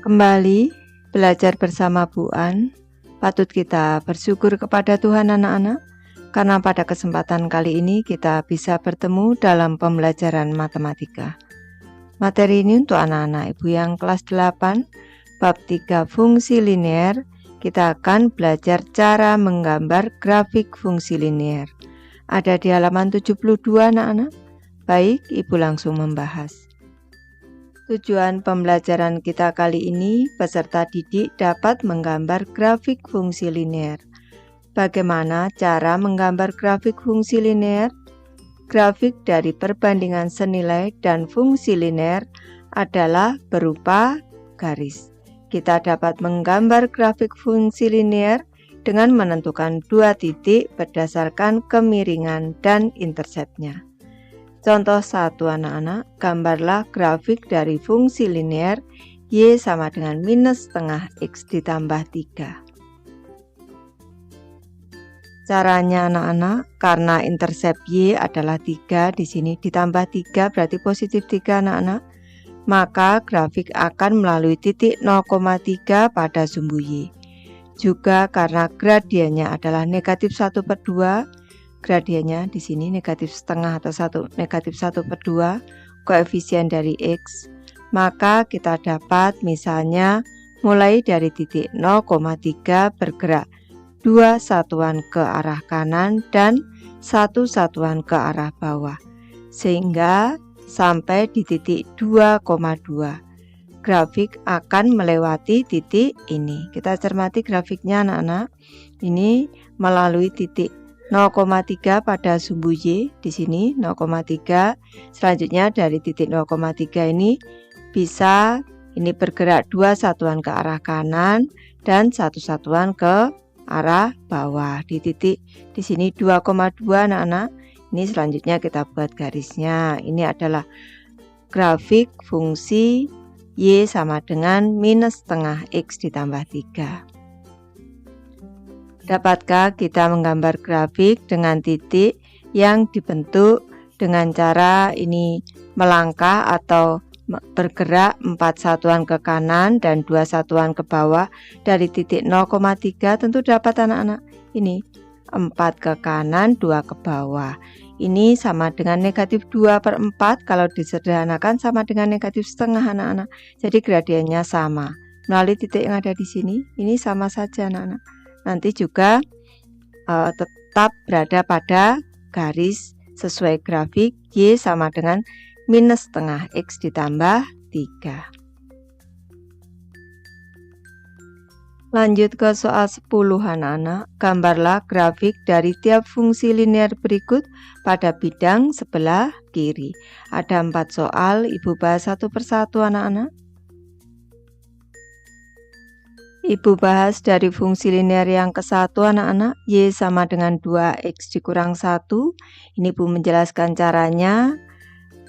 Kembali belajar bersama Bu An. Patut kita bersyukur kepada Tuhan anak-anak, karena pada kesempatan kali ini kita bisa bertemu dalam pembelajaran matematika. Materi ini untuk anak-anak Ibu yang kelas 8, bab 3 fungsi linear. Kita akan belajar cara menggambar grafik fungsi linear. Ada di halaman 72 anak-anak. Baik, Ibu langsung membahas. Tujuan pembelajaran kita kali ini, peserta didik dapat menggambar grafik fungsi linear. Bagaimana cara menggambar grafik fungsi linear? Grafik dari perbandingan senilai dan fungsi linear adalah berupa garis. Kita dapat menggambar grafik fungsi linear dengan menentukan dua titik berdasarkan kemiringan dan interseptnya. Contoh 1 anak-anak, gambarlah grafik dari fungsi linear Y sama dengan minus setengah X ditambah 3. Caranya anak-anak, karena intersep Y adalah 3, di sini ditambah 3 berarti positif 3 anak-anak, maka grafik akan melalui titik 0,3 pada sumbu Y. Juga karena gradiennya adalah negatif 1/2, gradiennya di sini negatif setengah atau negatif 1/2 koefisien dari X, maka kita dapat misalnya mulai dari titik 0,3 bergerak 2 satuan ke arah kanan dan 1 satuan ke arah bawah, sehingga sampai di titik 2,2. Grafik akan melewati titik ini. Kita cermati grafiknya anak-anak. Ini melalui titik 0,3 pada sumbu Y di sini 0,3. Selanjutnya dari titik 0,3 ini bisa bergerak 2 satuan ke arah kanan dan 1 satuan ke arah bawah. Di titik di sini 2,2 anak-anak. Ini selanjutnya kita buat garisnya. Ini adalah grafik fungsi Y sama dengan minus setengah X ditambah 3. Dapatkah kita menggambar grafik dengan titik yang dibentuk dengan cara ini melangkah atau bergerak 4 satuan ke kanan dan 2 satuan ke bawah dari titik 0,3? Tentu dapat anak-anak. Ini 4 ke kanan, 2 ke bawah. Ini sama dengan negatif 2/4, kalau disederhanakan sama dengan negatif setengah anak-anak. Jadi gradiennya sama. Melalui titik yang ada di sini, ini sama saja anak-anak. Nanti juga tetap berada pada garis sesuai grafik Y sama dengan minus setengah X ditambah 3. Lanjut ke soal 10 anak-anak. Gambarlah grafik dari tiap fungsi linear berikut pada bidang sebelah kiri. Ada 4 soal, Ibu bahas satu persatu anak-anak. Ibu bahas dari fungsi linear yang ke-1 anak-anak, Y sama dengan 2X dikurang 1. Ini Ibu menjelaskan caranya.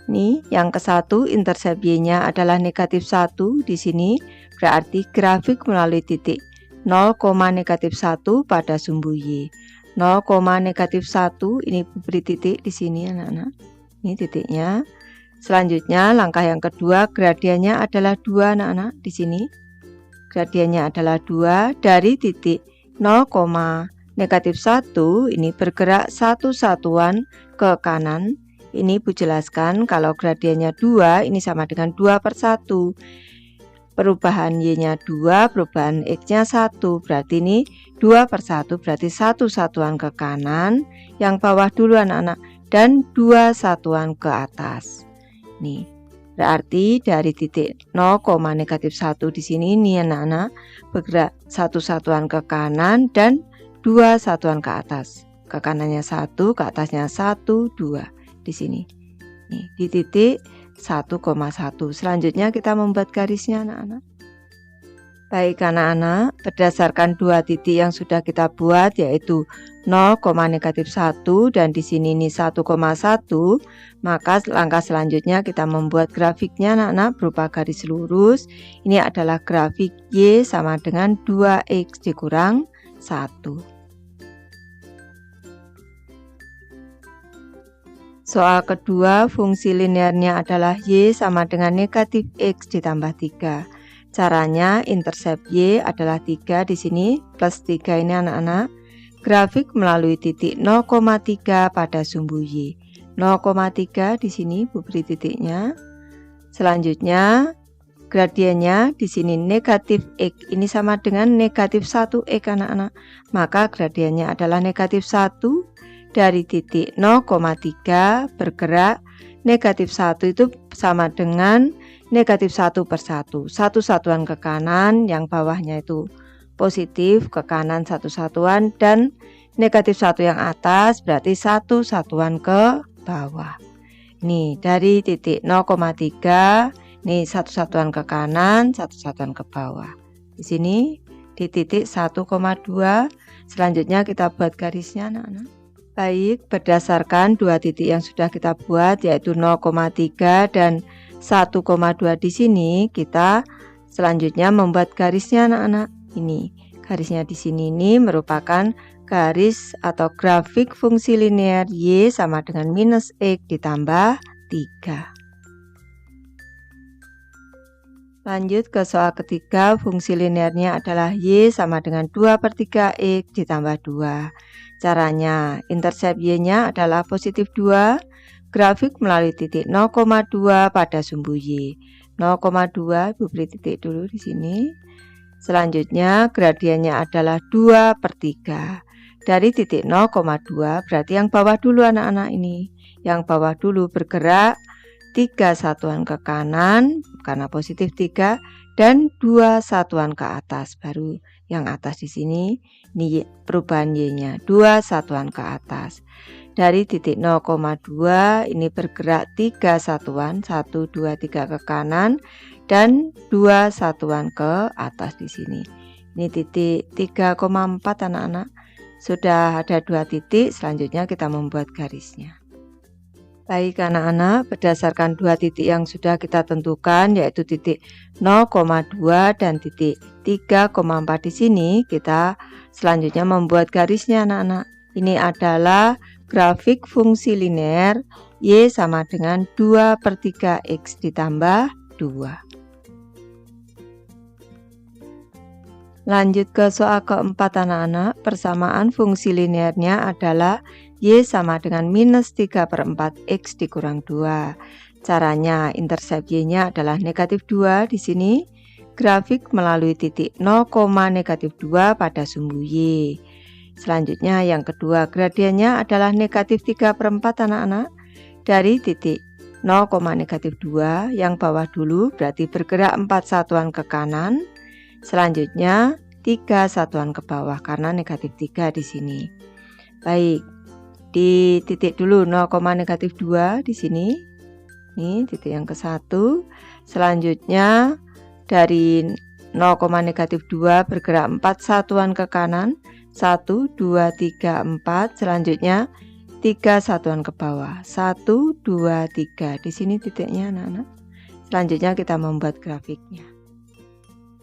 Nih, yang ke-1 intersep Y-nya adalah negatif 1 di sini, berarti grafik melalui titik 0,-1 pada sumbu Y. 0,-1 ini Ibu beri titik di sini anak-anak. Ini titiknya. Selanjutnya langkah yang kedua, gradiennya adalah 2 anak-anak di sini. Gradiennya adalah 2 dari titik 0,-1 ini bergerak 1 satuan ke kanan. Ini Ibu jelaskan kalau gradiennya 2 ini sama dengan 2/1. Perubahan Y-nya 2, perubahan X-nya 1. Berarti ini 2/1 berarti 1 satuan ke kanan, yang bawah dulu anak-anak, dan 2 satuan ke atas. Nih. Berarti dari titik 0,-1 di sini ini anak-anak bergerak 1 satuan ke kanan dan 2 satuan ke atas. Ke kanannya 1, ke atasnya 1, 2 di sini. Nih, di titik 1,1. Selanjutnya kita membuat garisnya anak-anak. Baik anak-anak, berdasarkan dua titik yang sudah kita buat yaitu 0,-1 dan di sini ini 1,1, maka langkah selanjutnya kita membuat grafiknya anak-anak berupa garis lurus. Ini adalah grafik Y sama dengan 2X dikurang 1. Soal kedua, fungsi linearnya adalah Y sama dengan negatif X ditambah 3. Caranya intercept Y adalah 3 di sini plus 3 ini anak-anak. Grafik melalui titik 0,3 pada sumbu Y. 0,3 di sini Bu beri titiknya. Selanjutnya gradiennya di sini negatif X ini sama dengan negatif 1 X anak-anak. Maka gradiennya adalah negatif 1 dari titik 0,3 bergerak. Negatif 1 itu sama dengan negatif 1 per 1. Satu satuan ke kanan, yang bawahnya itu positif, ke kanan satu satuan, dan negatif 1 yang atas berarti satu satuan ke bawah. Nih dari titik 0,3 nih satu satuan ke kanan, satu satuan ke bawah. Di sini di titik 1,2. Selanjutnya kita buat garisnya anak-anak. Baik, berdasarkan dua titik yang sudah kita buat yaitu 0,3 dan 1,2 di sini, kita selanjutnya membuat garisnya anak-anak. Ini garisnya di sini ini merupakan garis atau grafik fungsi linear Y sama dengan minus X ditambah 3. Lanjut ke soal ketiga, fungsi linearnya adalah Y sama dengan 2 per 3 X ditambah 2. Caranya, intercept Y-nya adalah positif 2, grafik melalui titik 0,2 pada sumbu Y. 0,2, Bu beri titik dulu di sini. Selanjutnya gradiennya adalah 2 per 3. Dari titik 0,2 berarti yang bawah dulu anak-anak ini. Yang bawah dulu bergerak 3 satuan ke kanan karena positif 3 dan 2 satuan ke atas. Baru yang atas di sini ini perubahan Y-nya 2 satuan ke atas. Dari titik 0,2 ini bergerak 3 satuan 1, 2, 3 ke kanan dan 2 satuan ke atas di sini. Ini titik 3,4 anak-anak. Sudah ada 2 titik, selanjutnya kita membuat garisnya. Baik anak-anak, berdasarkan 2 titik yang sudah kita tentukan yaitu titik 0,2 dan titik 3,4 di sini, kita selanjutnya membuat garisnya anak-anak. Ini adalah grafik fungsi linear Y sama dengan 2 per 3 X ditambah 2. Lanjut ke soal keempat anak-anak, persamaan fungsi linearnya adalah Y sama dengan minus 3 per 4 X dikurang 2. Caranya, intercept Y-nya adalah negatif 2 di sini. Grafik melalui titik 0, negatif 2 pada sumbu Y. Selanjutnya yang kedua, gradiennya adalah negatif 3 per 4 anak-anak. Dari titik 0, negatif 2 yang bawah dulu berarti bergerak 4 satuan ke kanan. Selanjutnya 3 satuan ke bawah karena negatif 3 di sini. Baik, di titik dulu 0, negatif 2 di sini. Ini titik yang ke-1. Selanjutnya dari 0, negatif 2 bergerak 4 satuan ke kanan. 1, 2, 3, 4. Selanjutnya 3 satuan ke bawah. 1, 2, 3. Di sini titiknya anak-anak. Selanjutnya kita membuat grafiknya.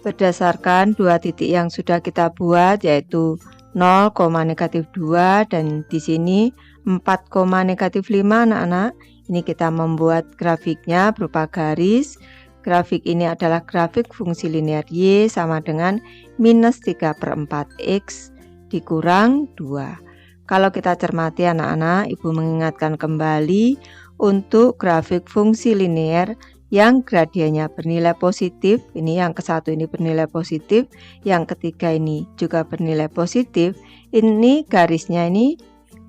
Berdasarkan 2 titik yang sudah kita buat yaitu 0, negatif 2 dan di sini 4, negatif 5 anak-anak. Ini kita membuat grafiknya berupa garis. Grafik ini adalah grafik fungsi linear Y sama dengan minus 3 per 4 X dikurang 2. Kalau kita cermati anak-anak, Ibu mengingatkan kembali untuk grafik fungsi linear yang gradiennya bernilai positif, ini yang ke-1 ini bernilai positif, yang ketiga ini juga bernilai positif, ini garisnya ini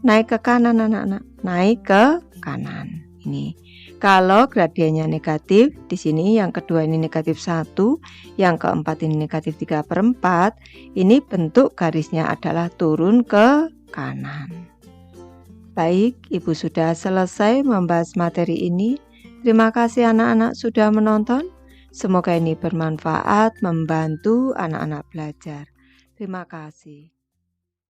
naik ke kanan anak-anak, naik ke kanan. Ini kalau gradiennya negatif, di sini yang kedua ini negatif 1, yang keempat ini negatif 3 per 4, ini bentuk garisnya adalah turun ke kanan. Baik, Ibu sudah selesai membahas materi ini. Terima kasih anak-anak sudah menonton. Semoga ini bermanfaat, membantu anak-anak belajar. Terima kasih.